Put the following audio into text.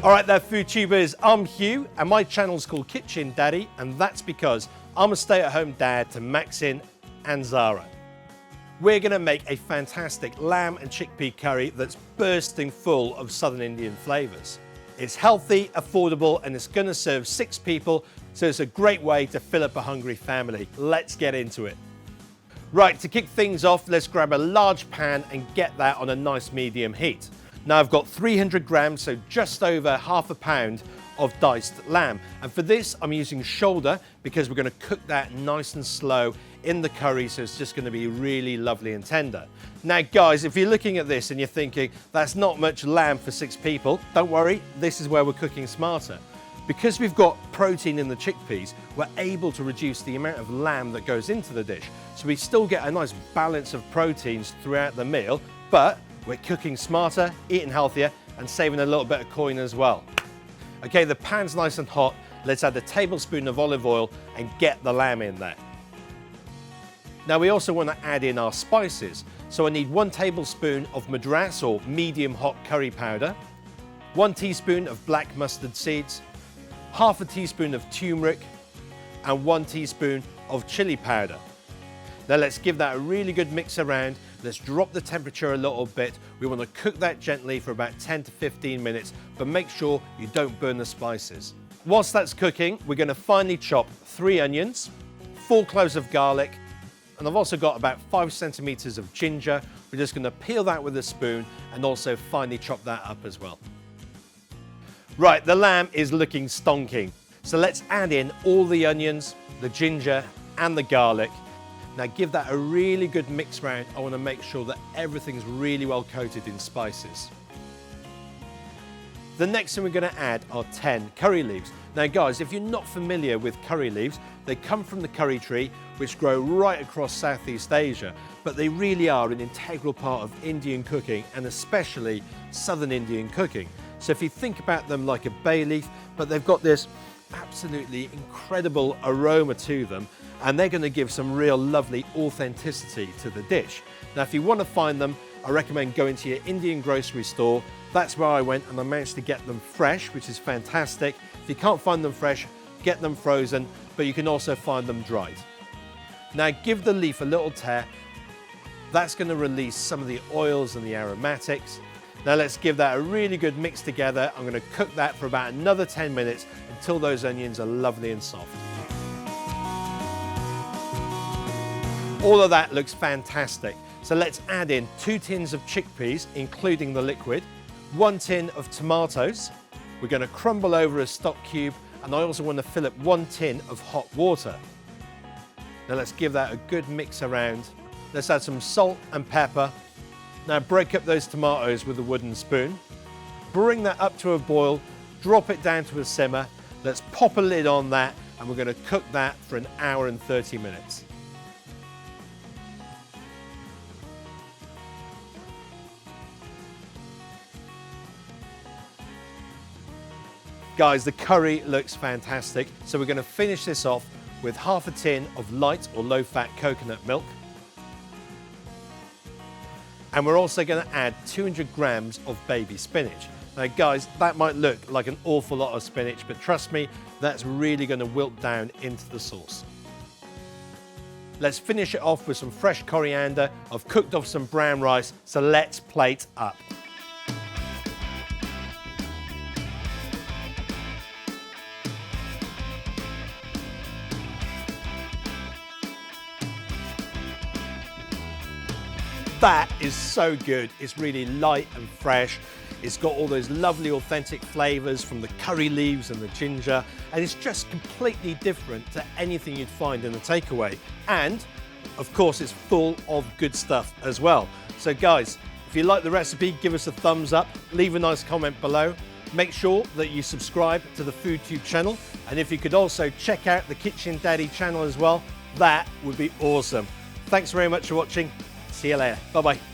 All right there, food tubers, I'm Hugh and my channel's called Kitchen Daddy, and that's because I'm a stay-at-home dad to Maxine and Zara. We're gonna make a fantastic lamb and chickpea curry that's bursting full of Southern Indian flavors. It's healthy, affordable, and it's gonna serve 6 people, so it's a great way to fill up a hungry family. Let's get into it. Right, to kick things off, let's grab a large pan and get that on a nice medium heat. Now I've got 300 grams, so just over half a pound of diced lamb. And for this, I'm using shoulder because we're gonna cook that nice and slow in the curry, so it's just gonna be really lovely and tender. Now guys, if you're looking at this and you're thinking, that's not much lamb for 6 people, don't worry, this is where we're cooking smarter. Because we've got protein in the chickpeas, we're able to reduce the amount of lamb that goes into the dish. So we still get a nice balance of proteins throughout the meal, but we're cooking smarter, eating healthier, and saving a little bit of coin as well. Okay, the pan's nice and hot. Let's add a tablespoon of olive oil and get the lamb in there. Now we also want to add in our spices. So I need 1 tablespoon of Madras or medium hot curry powder, 1 teaspoon of black mustard seeds, half a teaspoon of turmeric, and 1 teaspoon of chili powder. Now let's give that a really good mix around. Let's drop the temperature a little bit. We want to cook that gently for about 10 to 15 minutes, but make sure you don't burn the spices. Whilst that's cooking, we're going to finely chop 3 onions, 4 cloves of garlic, and I've also got about 5 centimeters of ginger. We're just going to peel that with a spoon and also finely chop that up as well. Right, the lamb is looking stonking. So let's add in all the onions, the ginger, and the garlic. Now give that a really good mix round. I want to make sure that everything's really well coated in spices. The next thing we're going to add are 10 curry leaves. Now guys, if you're not familiar with curry leaves, they come from the curry tree, which grow right across Southeast Asia, but they really are an integral part of Indian cooking, and especially Southern Indian cooking. So if you think about them like a bay leaf, but they've got this absolutely incredible aroma to them, and they're going to give some real lovely authenticity to the dish. Now if you want to find them, I recommend going to your Indian grocery store. That's where I went, and I managed to get them fresh, which is fantastic. If you can't find them fresh, get them frozen, but you can also find them dried. Now give the leaf a little tear. That's going to release some of the oils and the aromatics. Now let's give that a really good mix together. I'm going to cook that for about another 10 minutes until those onions are lovely and soft. All of that looks fantastic. So let's add in 2 tins of chickpeas, including the liquid, 1 tin of tomatoes. We're going to crumble over a stock cube, and I also want to fill up 1 tin of hot water. Now let's give that a good mix around. Let's add some salt and pepper. Now break up those tomatoes with a wooden spoon. Bring that up to a boil, drop it down to a simmer. Let's pop a lid on that, and we're going to cook that for 1 hour and 30 minutes. Guys, the curry looks fantastic, so we're going to finish this off with half a tin of light or low-fat coconut milk. And we're also going to add 200 grams of baby spinach. Now guys, that might look like an awful lot of spinach, but trust me, that's really going to wilt down into the sauce. Let's finish it off with some fresh coriander. I've cooked off some brown rice, so let's plate up. That is so good. It's really light and fresh. It's got all those lovely authentic flavors from the curry leaves and the ginger, and it's just completely different to anything you'd find in a takeaway. And of course, it's full of good stuff as well. So guys, if you like the recipe, give us a thumbs up, leave a nice comment below. Make sure that you subscribe to the FOODTUBE channel, and if you could also check out the Kitchen Daddy channel as well, that would be awesome. Thanks very much for watching. See you later. Bye-bye.